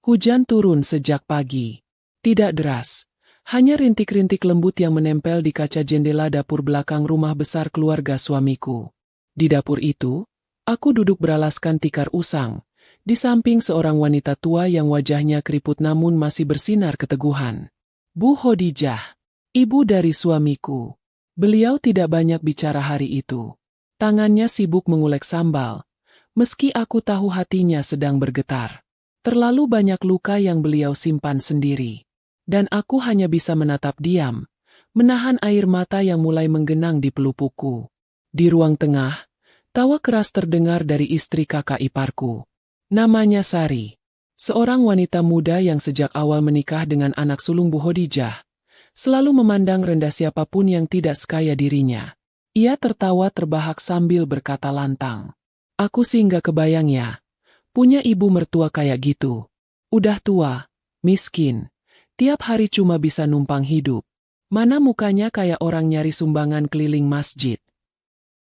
Hujan turun sejak pagi. Tidak deras. Hanya rintik-rintik lembut yang menempel di kaca jendela dapur belakang rumah besar keluarga suamiku. Di dapur itu, aku duduk beralaskan tikar usang, di samping seorang wanita tua yang wajahnya keriput namun masih bersinar keteguhan. Bu Khadijah, ibu dari suamiku. Beliau tidak banyak bicara hari itu. Tangannya sibuk mengulek sambal, meski aku tahu hatinya sedang bergetar. Terlalu banyak luka yang beliau simpan sendiri. Dan aku hanya bisa menatap diam, menahan air mata yang mulai menggenang di pelupukku. Di ruang tengah, tawa keras terdengar dari istri kakak iparku. Namanya Sari. Seorang wanita muda yang sejak awal menikah dengan anak sulung Bu Khadijah, selalu memandang rendah siapapun yang tidak sekaya dirinya. Ia tertawa terbahak sambil berkata lantang. Aku sih nggak kebayang ya. Punya ibu mertua kayak gitu. Udah tua, miskin, tiap hari cuma bisa numpang hidup. Mana mukanya kayak orang nyari sumbangan keliling masjid.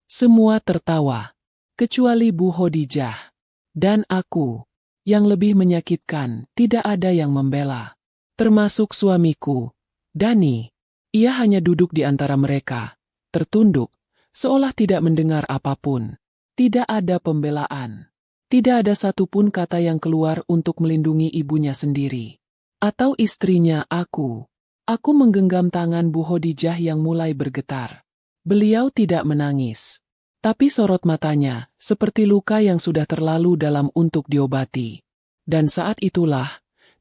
Semua tertawa, kecuali Bu Khadijah. Dan aku, yang lebih menyakitkan, tidak ada yang membela. Termasuk suamiku, Dani. Ia hanya duduk di antara mereka, tertunduk, seolah tidak mendengar apapun. Tidak ada pembelaan. Tidak ada satupun kata yang keluar untuk melindungi ibunya sendiri. Atau istrinya aku. Aku menggenggam tangan Bu Khadijah yang mulai bergetar. Beliau tidak menangis. Tapi sorot matanya, seperti luka yang sudah terlalu dalam untuk diobati. Dan saat itulah,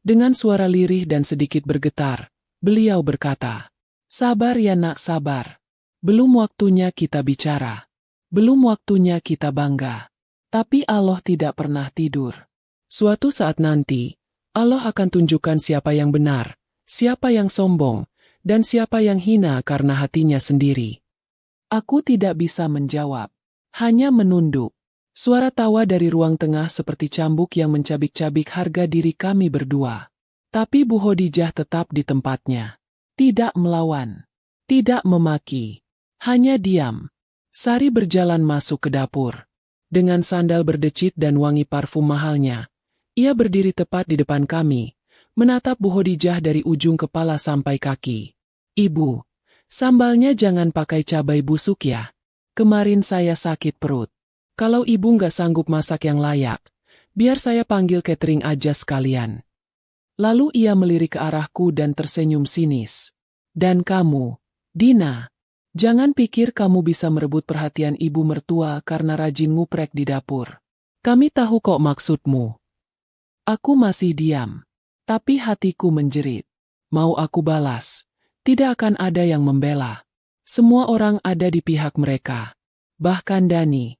dengan suara lirih dan sedikit bergetar, beliau berkata, sabar ya nak, sabar. Belum waktunya kita bicara. Belum waktunya kita bangga. Tapi Allah tidak pernah tidur. Suatu saat nanti, Allah akan tunjukkan siapa yang benar, siapa yang sombong, dan siapa yang hina karena hatinya sendiri. Aku tidak bisa menjawab, hanya menunduk. Suara tawa dari ruang tengah seperti cambuk yang mencabik-cabik harga diri kami berdua. Tapi Bu Khadijah tetap di tempatnya. Tidak melawan, tidak memaki, hanya diam. Sari berjalan masuk ke dapur. Dengan sandal berdecit dan wangi parfum mahalnya, ia berdiri tepat di depan kami, menatap Bu Khadijah dari ujung kepala sampai kaki. Ibu, sambalnya jangan pakai cabai busuk ya. Kemarin saya sakit perut. Kalau ibu nggak sanggup masak yang layak, biar saya panggil catering aja sekalian. Lalu ia melirik ke arahku dan tersenyum sinis. Dan kamu, Dina, jangan pikir kamu bisa merebut perhatian ibu mertua karena rajin nguprek di dapur. Kami tahu kok maksudmu. Aku masih diam. Tapi hatiku menjerit. Mau aku balas, tidak akan ada yang membela. Semua orang ada di pihak mereka. Bahkan Dani.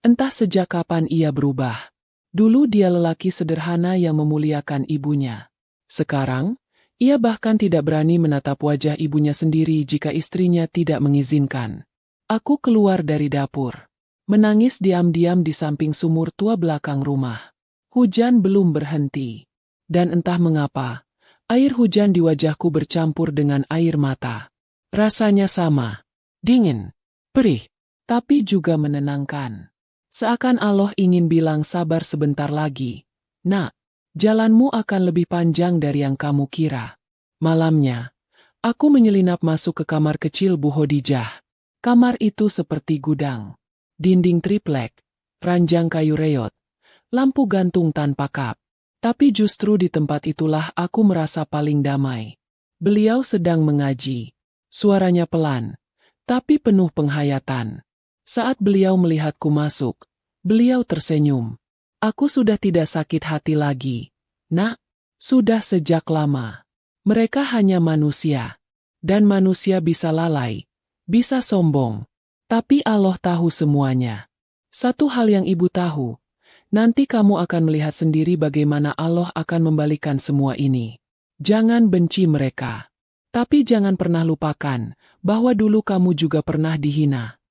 Entah sejak kapan ia berubah. Dulu dia lelaki sederhana yang memuliakan ibunya. Sekarang, ia bahkan tidak berani menatap wajah ibunya sendiri jika istrinya tidak mengizinkan. Aku keluar dari dapur. Menangis diam-diam di samping sumur tua belakang rumah. Hujan belum berhenti. Dan entah mengapa, air hujan di wajahku bercampur dengan air mata. Rasanya sama. Dingin, perih, tapi juga menenangkan. Seakan Allah ingin bilang sabar sebentar lagi. Nak, jalanmu akan lebih panjang dari yang kamu kira. Malamnya, aku menyelinap masuk ke kamar kecil Bu Khadijah. Kamar itu seperti gudang. Dinding triplek, ranjang kayu reot, lampu gantung tanpa kap. Tapi justru di tempat itulah aku merasa paling damai. Beliau sedang mengaji. Suaranya pelan, tapi penuh penghayatan. Saat beliau melihatku masuk, beliau tersenyum. Aku sudah tidak sakit hati lagi. Nak, sudah sejak lama. Mereka hanya manusia. Dan manusia bisa lalai, bisa sombong. Tapi Allah tahu semuanya. Satu hal yang ibu tahu, nanti kamu akan melihat sendiri bagaimana Allah akan membalikan semua ini. Jangan benci mereka. Tapi jangan pernah lupakan bahwa dulu kamu juga pernah dihina.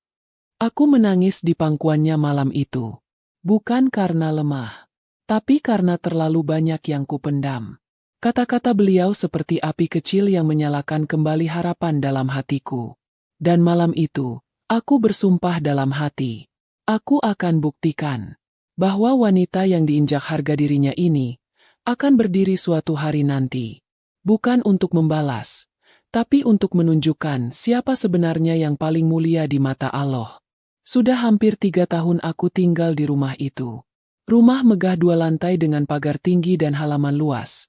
Aku menangis di pangkuannya malam itu. Bukan karena lemah, tapi karena terlalu banyak yang kupendam. Kata-kata beliau seperti api kecil yang menyalakan kembali harapan dalam hatiku. Dan malam itu, aku bersumpah dalam hati. Aku akan buktikan bahwa wanita yang diinjak harga dirinya ini akan berdiri suatu hari nanti. Bukan untuk membalas, tapi untuk menunjukkan siapa sebenarnya yang paling mulia di mata Allah. Sudah hampir 3 tahun aku tinggal di rumah itu. Rumah megah 2 lantai dengan pagar tinggi dan halaman luas.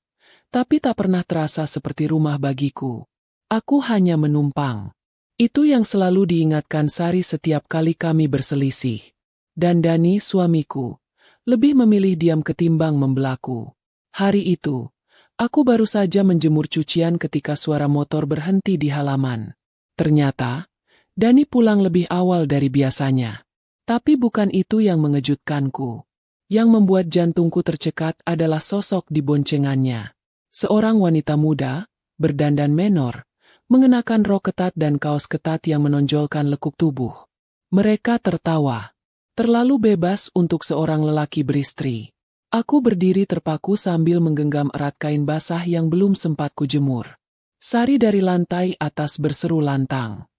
Tapi tak pernah terasa seperti rumah bagiku. Aku hanya menumpang. Itu yang selalu diingatkan Sari setiap kali kami berselisih. Dan Dani, suamiku, lebih memilih diam ketimbang membelaku. Hari itu, aku baru saja menjemur cucian ketika suara motor berhenti di halaman. Ternyata, Dani pulang lebih awal dari biasanya. Tapi bukan itu yang mengejutkanku. Yang membuat jantungku tercekat adalah sosok di boncengannya. Seorang wanita muda, berdandan menor, mengenakan rok ketat dan kaos ketat yang menonjolkan lekuk tubuh. Mereka tertawa. Terlalu bebas untuk seorang lelaki beristri. Aku berdiri terpaku sambil menggenggam erat kain basah yang belum sempat kujemur. Sari dari lantai atas berseru lantang.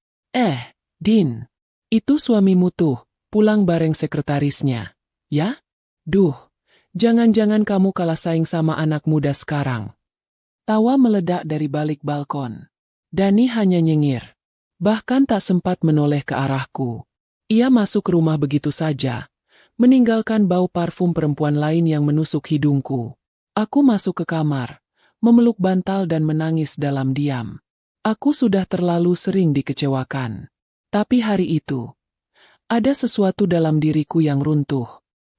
Din, itu suamimu tuh, pulang bareng sekretarisnya. Ya? Duh, jangan-jangan kamu kalah saing sama anak muda sekarang. Tawa meledak dari balik balkon. Dani hanya nyengir. Bahkan tak sempat menoleh ke arahku. Ia masuk ke rumah begitu saja, meninggalkan bau parfum perempuan lain yang menusuk hidungku. Aku masuk ke kamar, memeluk bantal dan menangis dalam diam. Aku sudah terlalu sering dikecewakan. Tapi hari itu, ada sesuatu dalam diriku yang runtuh.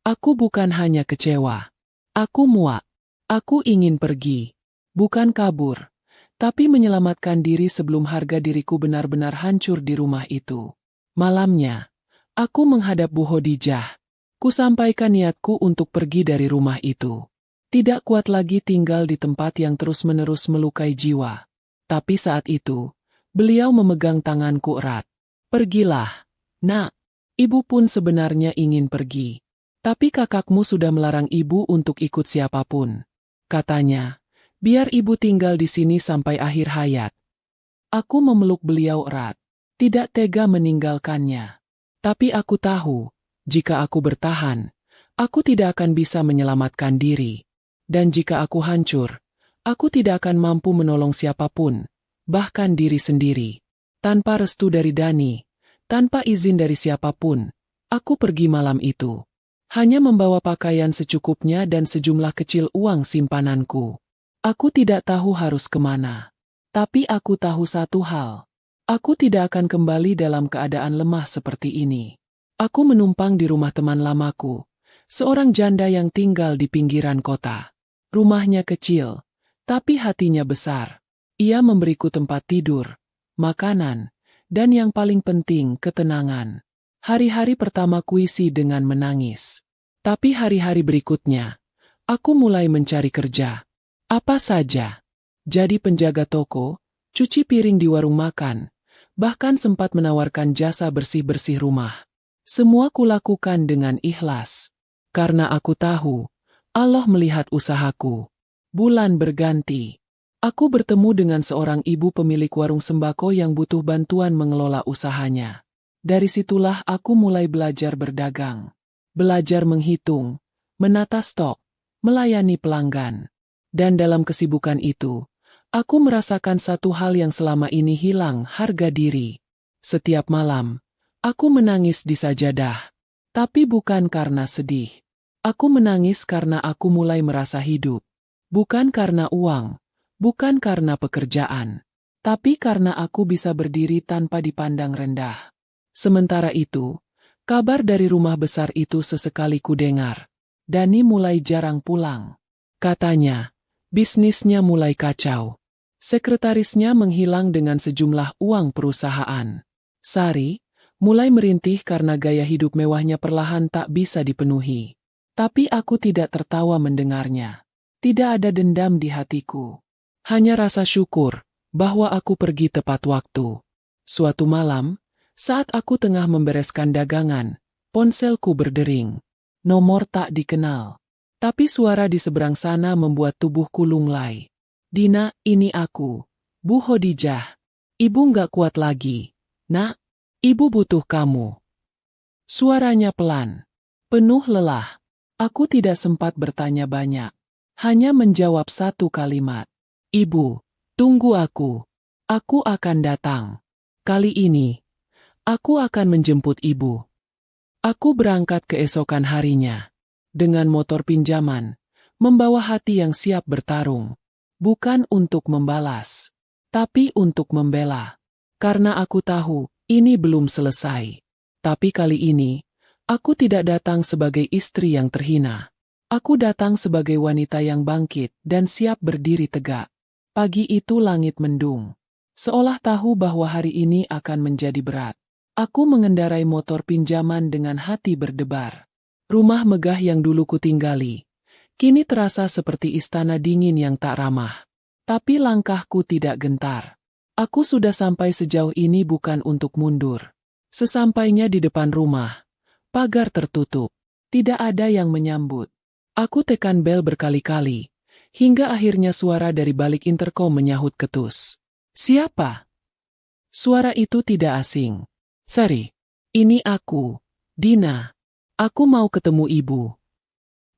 Aku bukan hanya kecewa. Aku muak. Aku ingin pergi. Bukan kabur, tapi menyelamatkan diri sebelum harga diriku benar-benar hancur di rumah itu. Malamnya, aku menghadap Bu Khadijah. Kusampaikan niatku untuk pergi dari rumah itu. Tidak kuat lagi tinggal di tempat yang terus-menerus melukai jiwa. Tapi saat itu, beliau memegang tanganku erat. Pergilah, nak. Ibu pun sebenarnya ingin pergi. Tapi kakakmu sudah melarang ibu untuk ikut siapapun. Katanya, biar ibu tinggal di sini sampai akhir hayat. Aku memeluk beliau erat. Tidak tega meninggalkannya. Tapi aku tahu, jika aku bertahan, aku tidak akan bisa menyelamatkan diri. Dan jika aku hancur, aku tidak akan mampu menolong siapapun, bahkan diri sendiri. Tanpa restu dari Dani, tanpa izin dari siapapun, aku pergi malam itu. Hanya membawa pakaian secukupnya dan sejumlah kecil uang simpananku. Aku tidak tahu harus kemana. Tapi aku tahu satu hal. Aku tidak akan kembali dalam keadaan lemah seperti ini. Aku menumpang di rumah teman lamaku, seorang janda yang tinggal di pinggiran kota. Rumahnya kecil, tapi hatinya besar. Ia memberiku tempat tidur, makanan, dan yang paling penting ketenangan. Hari-hari pertama kuisi dengan menangis. Tapi hari-hari berikutnya, aku mulai mencari kerja. Apa saja. Jadi penjaga toko, cuci piring di warung makan, bahkan sempat menawarkan jasa bersih-bersih rumah. Semua kulakukan dengan ikhlas. Karena aku tahu, Allah melihat usahaku. Bulan berganti. Aku bertemu dengan seorang ibu pemilik warung sembako yang butuh bantuan mengelola usahanya. Dari situlah aku mulai belajar berdagang. Belajar menghitung, menata stok, melayani pelanggan. Dan dalam kesibukan itu, aku merasakan satu hal yang selama ini hilang, harga diri. Setiap malam, aku menangis di sajadah. Tapi bukan karena sedih. Aku menangis karena aku mulai merasa hidup. Bukan karena uang, bukan karena pekerjaan. Tapi karena aku bisa berdiri tanpa dipandang rendah. Sementara itu, kabar dari rumah besar itu sesekali kudengar. Dani mulai jarang pulang. Katanya, bisnisnya mulai kacau. Sekretarisnya menghilang dengan sejumlah uang perusahaan. Sari mulai merintih karena gaya hidup mewahnya perlahan tak bisa dipenuhi. Tapi aku tidak tertawa mendengarnya. Tidak ada dendam di hatiku. Hanya rasa syukur bahwa aku pergi tepat waktu. Suatu malam, saat aku tengah membereskan dagangan, ponselku berdering. Nomor tak dikenal. Tapi suara di seberang sana membuat tubuhku lunglai. Dina, ini aku, Bu Khadijah. Ibu nggak kuat lagi. Nak, ibu butuh kamu. Suaranya pelan, penuh lelah. Aku tidak sempat bertanya banyak. hanya menjawab satu kalimat. Ibu, tunggu aku. Aku akan datang. Kali ini, aku akan menjemput ibu. Aku berangkat keesokan harinya. Dengan motor pinjaman, membawa hati yang siap bertarung. Bukan untuk membalas, tapi untuk membela. Karena aku tahu, ini belum selesai. Tapi kali ini, aku tidak datang sebagai istri yang terhina. Aku datang sebagai wanita yang bangkit dan siap berdiri tegak. Pagi itu langit mendung. Seolah tahu bahwa hari ini akan menjadi berat. Aku mengendarai motor pinjaman dengan hati berdebar. Rumah megah yang dulu kutinggali, kini terasa seperti istana dingin yang tak ramah. Tapi langkahku tidak gentar. Aku sudah sampai sejauh ini bukan untuk mundur. Sesampainya di depan rumah, pagar tertutup. Tidak ada yang menyambut. Aku tekan bel berkali-kali, hingga akhirnya suara dari balik interkom menyahut ketus. Siapa? Suara itu tidak asing. Sari, ini aku, Dina. Aku mau ketemu ibu.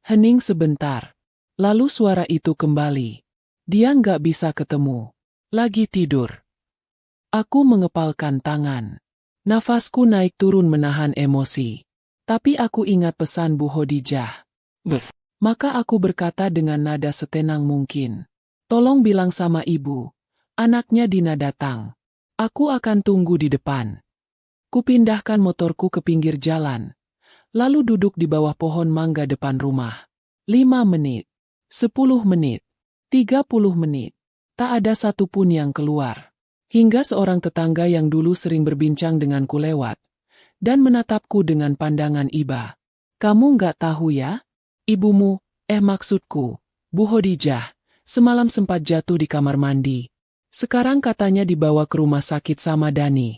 Hening sebentar. Lalu suara itu kembali. Dia nggak bisa ketemu. Lagi tidur. Aku mengepalkan tangan. Nafasku naik turun menahan emosi. Tapi aku ingat pesan Bu Hodijah. Maka aku berkata dengan nada setenang mungkin. Tolong bilang sama ibu. Anaknya Dina datang. Aku akan tunggu di depan. Kupindahkan motorku ke pinggir jalan. Lalu duduk di bawah pohon mangga depan rumah. 5 menit. 10 menit. 30 menit. Tak ada satupun yang keluar. Hingga seorang tetangga yang dulu sering berbincang denganku lewat. Dan menatapku dengan pandangan iba. Kamu nggak tahu ya? Ibumu, maksudku, Bu Hodijah, semalam sempat jatuh di kamar mandi. Sekarang katanya dibawa ke rumah sakit sama Dani.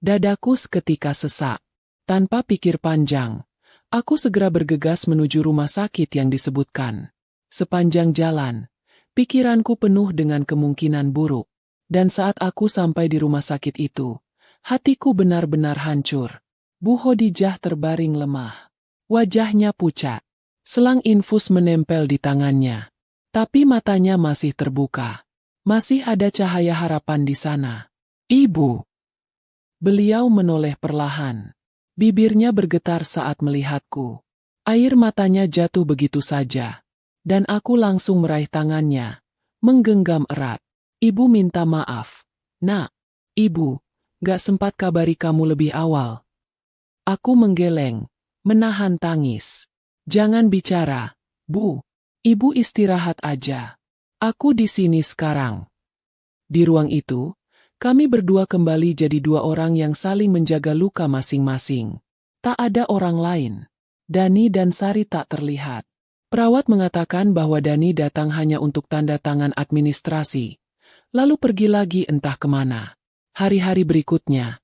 Dadaku seketika sesak. Tanpa pikir panjang, aku segera bergegas menuju rumah sakit yang disebutkan. Sepanjang jalan, pikiranku penuh dengan kemungkinan buruk. Dan saat aku sampai di rumah sakit itu, hatiku benar-benar hancur. Bu Hodijah terbaring lemah. Wajahnya pucat. Selang infus menempel di tangannya. Tapi matanya masih terbuka. Masih ada cahaya harapan di sana. Ibu. Beliau menoleh perlahan. Bibirnya bergetar saat melihatku. Air matanya jatuh begitu saja. Dan aku langsung meraih tangannya. Menggenggam erat. Ibu minta maaf. Nak. Ibu, gak sempat kabari kamu lebih awal. Aku menggeleng. Menahan tangis. Jangan bicara, Bu. Ibu istirahat aja. Aku di sini sekarang. Di ruang itu, kami berdua kembali jadi dua orang yang saling menjaga luka masing-masing. Tak ada orang lain. Dani dan Sari tak terlihat. Perawat mengatakan bahwa Dani datang hanya untuk tanda tangan administrasi. Lalu pergi lagi entah kemana. Hari-hari berikutnya,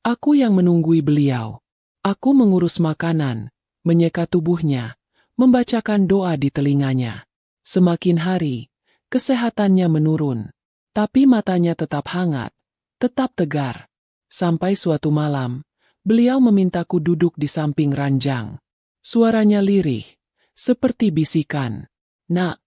aku yang menunggui beliau. Aku mengurus makanan, menyeka tubuhnya, membacakan doa di telinganya. Semakin hari, kesehatannya menurun. Tapi matanya tetap hangat, tetap tegar. Sampai suatu malam, beliau memintaku duduk di samping ranjang. Suaranya lirih, seperti bisikan. Nak,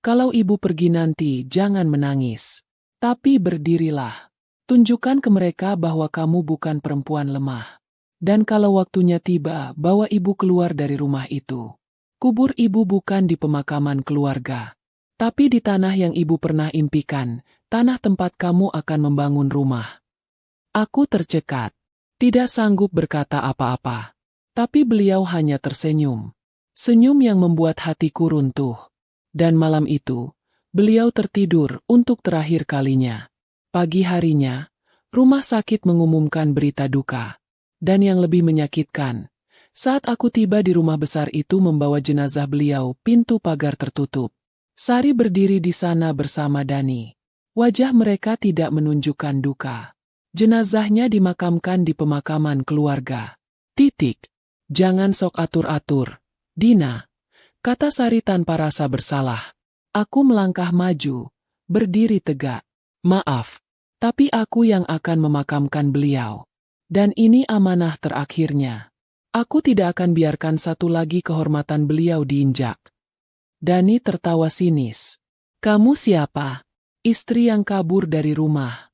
kalau ibu pergi nanti jangan menangis. Tapi berdirilah. Tunjukkan ke mereka bahwa kamu bukan perempuan lemah. Dan kalau waktunya tiba, bawa ibu keluar dari rumah itu. Kubur ibu bukan di pemakaman keluarga. Tapi di tanah yang ibu pernah impikan, tanah tempat kamu akan membangun rumah. Aku tercekat. Tidak sanggup berkata apa-apa. Tapi beliau hanya tersenyum. Senyum yang membuat hatiku runtuh. Dan malam itu, beliau tertidur untuk terakhir kalinya. Pagi harinya, rumah sakit mengumumkan berita duka. Dan yang lebih menyakitkan, saat aku tiba di rumah besar itu membawa jenazah beliau, pintu pagar tertutup. Sari berdiri di sana bersama Dani. Wajah mereka tidak menunjukkan duka. Jenazahnya dimakamkan di pemakaman keluarga. Titik. Jangan sok atur-atur, Dina, kata Sari tanpa rasa bersalah. Aku melangkah maju, berdiri tegak. Maaf, tapi aku yang akan memakamkan beliau. Dan ini amanah terakhirnya. Aku tidak akan biarkan satu lagi kehormatan beliau diinjak. Dani tertawa sinis. Kamu siapa? Istri yang kabur dari rumah.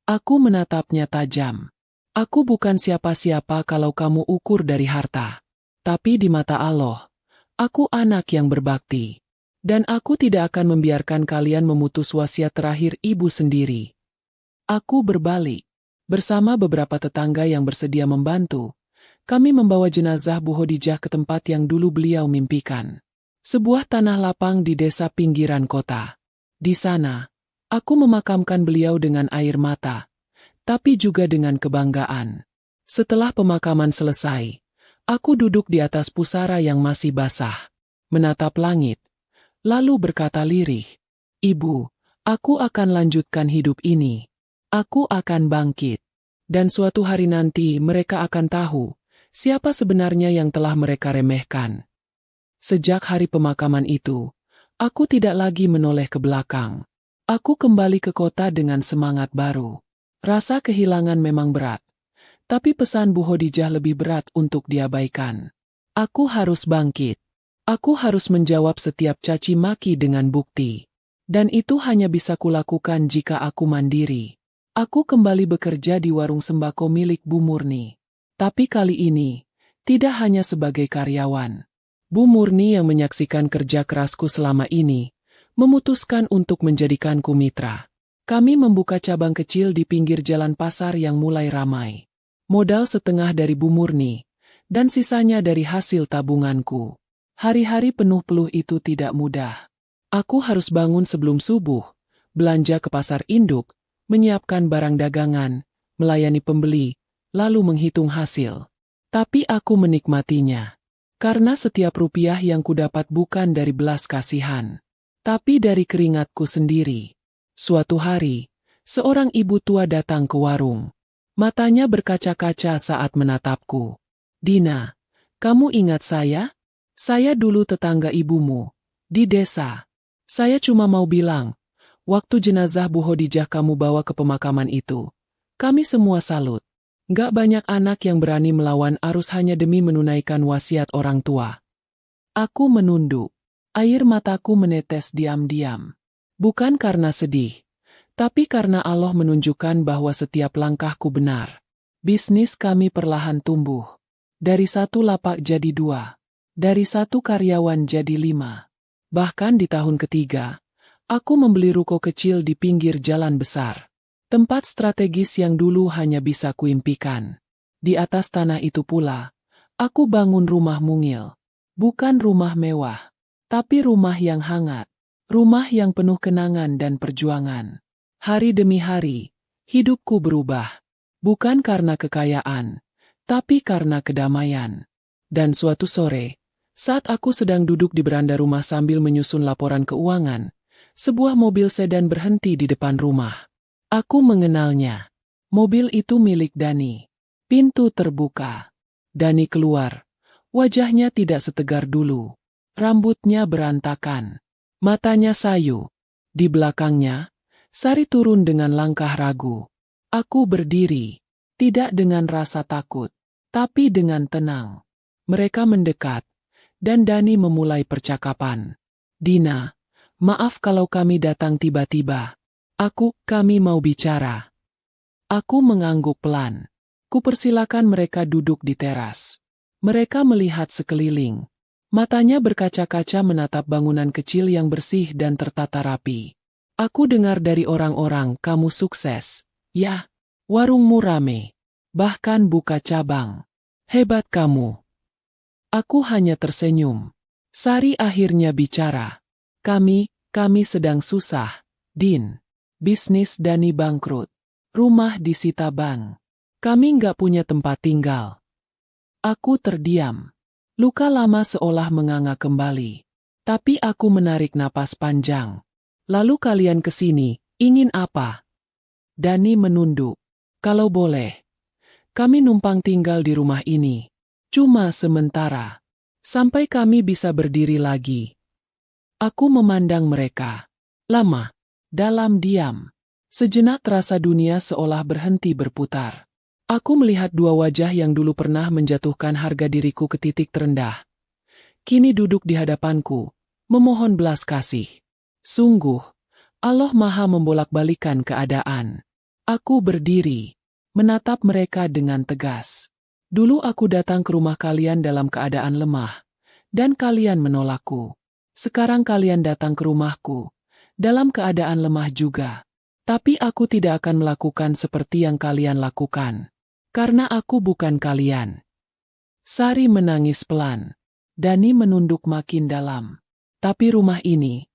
Aku menatapnya tajam. Aku bukan siapa-siapa kalau kamu ukur dari harta. Tapi di mata Allah, aku anak yang berbakti. Dan aku tidak akan membiarkan kalian memutus wasiat terakhir ibu sendiri. Aku berbalik. Bersama beberapa tetangga yang bersedia membantu, kami membawa jenazah Bu Khadijah ke tempat yang dulu beliau mimpikan. Sebuah tanah lapang di desa pinggiran kota. Di sana, aku memakamkan beliau dengan air mata, tapi juga dengan kebanggaan. Setelah pemakaman selesai, aku duduk di atas pusara yang masih basah, menatap langit, lalu berkata lirih, "Ibu, aku akan lanjutkan hidup ini. Aku akan bangkit. Dan suatu hari nanti mereka akan tahu siapa sebenarnya yang telah mereka remehkan." Sejak hari pemakaman itu, aku tidak lagi menoleh ke belakang. Aku kembali ke kota dengan semangat baru. Rasa kehilangan memang berat, tapi pesan Bu Khadijah lebih berat untuk diabaikan. Aku harus bangkit. Aku harus menjawab setiap caci maki dengan bukti. Dan itu hanya bisa kulakukan jika aku mandiri. Aku kembali bekerja di warung sembako milik Bu Murni. Tapi kali ini, tidak hanya sebagai karyawan. Bu Murni yang menyaksikan kerja kerasku selama ini, memutuskan untuk menjadikanku mitra. Kami membuka cabang kecil di pinggir jalan pasar yang mulai ramai. Modal setengah dari Bu Murni, dan sisanya dari hasil tabunganku. Hari-hari penuh peluh itu tidak mudah. Aku harus bangun sebelum subuh, belanja ke pasar induk, menyiapkan barang dagangan, melayani pembeli, lalu menghitung hasil. Tapi aku menikmatinya. Karena setiap rupiah yang kudapat bukan dari belas kasihan, tapi dari keringatku sendiri. Suatu hari, seorang ibu tua datang ke warung. Matanya berkaca-kaca saat menatapku. "Dina, kamu ingat saya? Saya dulu tetangga ibumu, di desa. Saya cuma mau bilang, waktu jenazah Bu Khadijah kamu bawa ke pemakaman itu, kami semua salut. Gak banyak anak yang berani melawan arus hanya demi menunaikan wasiat orang tua." Aku menunduk. Air mataku menetes diam-diam. Bukan karena sedih, tapi karena Allah menunjukkan bahwa setiap langkahku benar. Bisnis kami perlahan tumbuh. Dari 1 lapak jadi 2. Dari 1 karyawan jadi 5. Bahkan di tahun ketiga, aku membeli ruko kecil di pinggir jalan besar. Tempat strategis yang dulu hanya bisa kuimpikan. Di atas tanah itu pula, aku bangun rumah mungil. Bukan rumah mewah, tapi rumah yang hangat. Rumah yang penuh kenangan dan perjuangan. Hari demi hari, hidupku berubah. Bukan karena kekayaan, tapi karena kedamaian. Dan suatu sore, saat aku sedang duduk di beranda rumah sambil menyusun laporan keuangan, sebuah mobil sedan berhenti di depan rumah. Aku mengenalnya. Mobil itu milik Dani. Pintu terbuka. Dani keluar. Wajahnya tidak setegar dulu. Rambutnya berantakan. Matanya sayu. Di belakangnya, Sari turun dengan langkah ragu. Aku berdiri. Tidak dengan rasa takut, tapi dengan tenang. Mereka mendekat, dan Dani memulai percakapan. "Dina, maaf kalau kami datang tiba-tiba. Kami mau bicara." Aku mengangguk pelan. Kupersilakan mereka duduk di teras. Mereka melihat sekeliling. Matanya berkaca-kaca menatap bangunan kecil yang bersih dan tertata rapi. "Aku dengar dari orang-orang kamu sukses. Ya, warungmu rame. Bahkan buka cabang. Hebat kamu." Aku hanya tersenyum. Sari akhirnya bicara. Kami sedang susah, Din. Bisnis Dani bangkrut. Rumah disita bank. Kami nggak punya tempat tinggal." Aku terdiam. Luka lama seolah menganga kembali. Tapi aku menarik napas panjang. "Lalu kalian kesini, ingin apa?" Dani menunduk. "Kalau boleh, kami numpang tinggal di rumah ini. Cuma sementara. Sampai kami bisa berdiri lagi." Aku memandang mereka. Lama. Dalam diam. Sejenak terasa dunia seolah berhenti berputar. Aku melihat dua wajah yang dulu pernah menjatuhkan harga diriku ke titik terendah. Kini duduk di hadapanku, memohon belas kasih. Sungguh, Allah Maha membolak-balikan keadaan. Aku berdiri, menatap mereka dengan tegas. Dulu aku datang ke rumah kalian dalam keadaan lemah, dan kalian menolakku. Sekarang kalian datang ke rumahku, dalam keadaan lemah juga. Tapi aku tidak akan melakukan seperti yang kalian lakukan. Karena aku bukan kalian. Sari menangis pelan. Dani menunduk makin dalam. Tapi rumah ini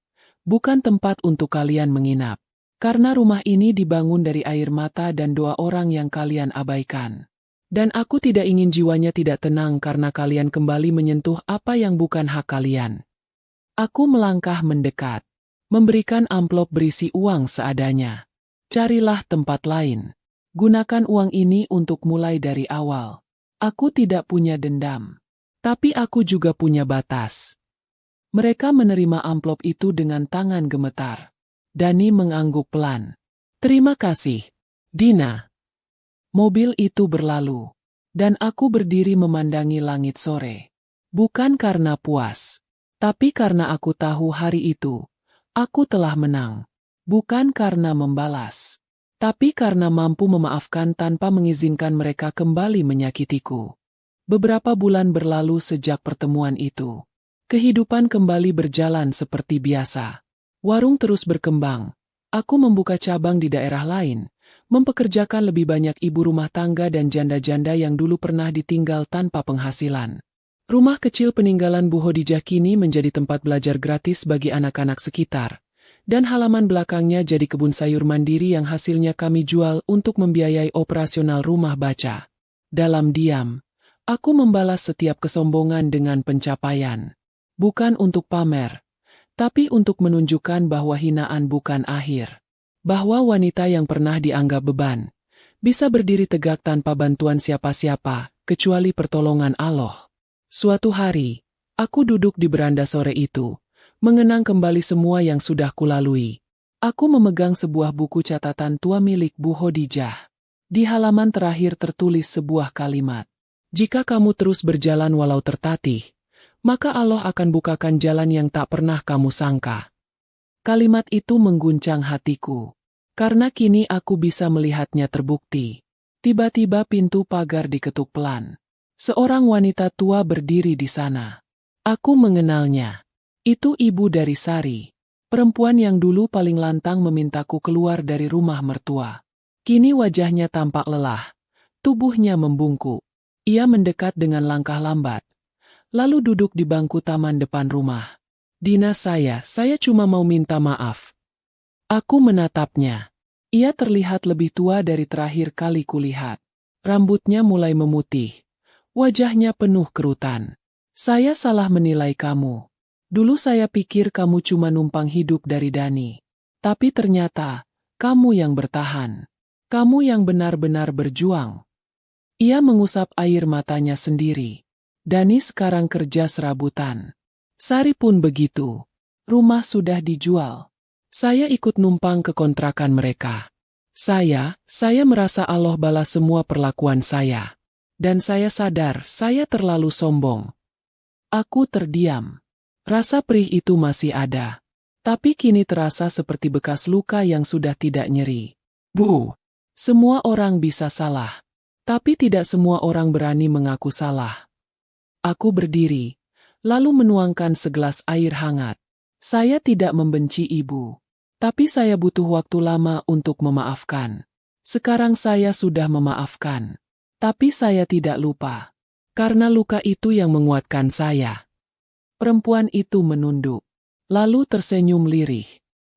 bukan tempat untuk kalian menginap. Karena rumah ini dibangun dari air mata dan doa orang yang kalian abaikan. Dan aku tidak ingin jiwanya tidak tenang karena kalian kembali menyentuh apa yang bukan hak kalian. Aku melangkah mendekat, memberikan amplop berisi uang seadanya. Carilah tempat lain. Gunakan uang ini untuk mulai dari awal. Aku tidak punya dendam. Tapi aku juga punya batas. Mereka menerima amplop itu dengan tangan gemetar. Dani mengangguk pelan. Terima kasih, Dina. Mobil itu berlalu. Dan aku berdiri memandangi langit sore. Bukan karena puas. Tapi karena aku tahu hari itu, aku telah menang. Bukan karena membalas. Tapi karena mampu memaafkan tanpa mengizinkan mereka kembali menyakitiku. Beberapa bulan berlalu sejak pertemuan itu. Kehidupan kembali berjalan seperti biasa. Warung terus berkembang. Aku membuka cabang di daerah lain, mempekerjakan lebih banyak ibu rumah tangga dan janda-janda yang dulu pernah ditinggal tanpa penghasilan. Rumah kecil peninggalan Bu Hodijah kini menjadi tempat belajar gratis bagi anak-anak sekitar. Dan halaman belakangnya jadi kebun sayur mandiri yang hasilnya kami jual untuk membiayai operasional rumah baca. Dalam diam, aku membalas setiap kesombongan dengan pencapaian. Bukan untuk pamer, tapi untuk menunjukkan bahwa hinaan bukan akhir. Bahwa wanita yang pernah dianggap beban, bisa berdiri tegak tanpa bantuan siapa-siapa, kecuali pertolongan Allah. Suatu hari, aku duduk di beranda sore itu, mengenang kembali semua yang sudah kulalui. Aku memegang sebuah buku catatan tua milik Bu Hodijah. Di halaman terakhir tertulis sebuah kalimat. Jika kamu terus berjalan walau tertatih, maka Allah akan bukakan jalan yang tak pernah kamu sangka. Kalimat itu mengguncang hatiku. Karena kini aku bisa melihatnya terbukti. Tiba-tiba pintu pagar diketuk pelan. Seorang wanita tua berdiri di sana. Aku mengenalnya. Itu ibu dari Sari. Perempuan yang dulu paling lantang memintaku keluar dari rumah mertua. Kini wajahnya tampak lelah. Tubuhnya membungkuk. Ia mendekat dengan langkah lambat. Lalu duduk di bangku taman depan rumah. Dina saya cuma mau minta maaf. Aku menatapnya. Ia terlihat lebih tua dari terakhir kali kulihat. Rambutnya mulai memutih. Wajahnya penuh kerutan. Saya salah menilai kamu. Dulu saya pikir kamu cuma numpang hidup dari Dani. Tapi ternyata, kamu yang bertahan. Kamu yang benar-benar berjuang. Ia mengusap air matanya sendiri. Dani sekarang kerja serabutan. Sari pun begitu. Rumah sudah dijual. Saya ikut numpang ke kontrakan mereka. Saya merasa Allah balas semua perlakuan saya. Dan saya sadar saya terlalu sombong. Aku terdiam. Rasa perih itu masih ada. Tapi kini terasa seperti bekas luka yang sudah tidak nyeri. Bu, semua orang bisa salah. Tapi tidak semua orang berani mengaku salah. Aku berdiri, lalu menuangkan segelas air hangat. Saya tidak membenci ibu. Tapi saya butuh waktu lama untuk memaafkan. Sekarang saya sudah memaafkan. Tapi saya tidak lupa. Karena luka itu yang menguatkan saya. Perempuan itu menunduk. Lalu tersenyum lirih.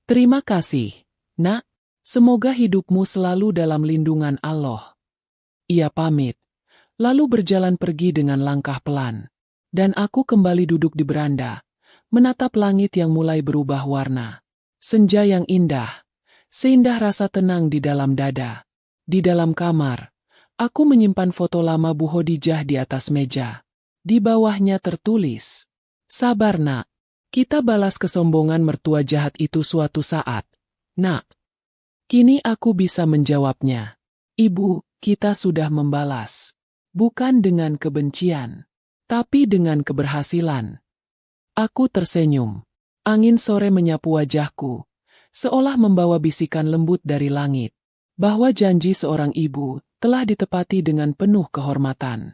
Terima kasih, Nak. Semoga hidupmu selalu dalam lindungan Allah. Ia pamit. Lalu berjalan pergi dengan langkah pelan. Dan aku kembali duduk di beranda, menatap langit yang mulai berubah warna. Senja yang indah, seindah rasa tenang di dalam dada. Di dalam kamar, aku menyimpan foto lama Bu Hodijah di atas meja. Di bawahnya tertulis, "Sabar Nak, kita balas kesombongan mertua jahat itu suatu saat, Nak." Kini aku bisa menjawabnya. Ibu, kita sudah membalas. Bukan dengan kebencian, tapi dengan keberhasilan. Aku tersenyum. Angin sore menyapu wajahku, seolah membawa bisikan lembut dari langit, bahwa janji seorang ibu telah ditepati dengan penuh kehormatan.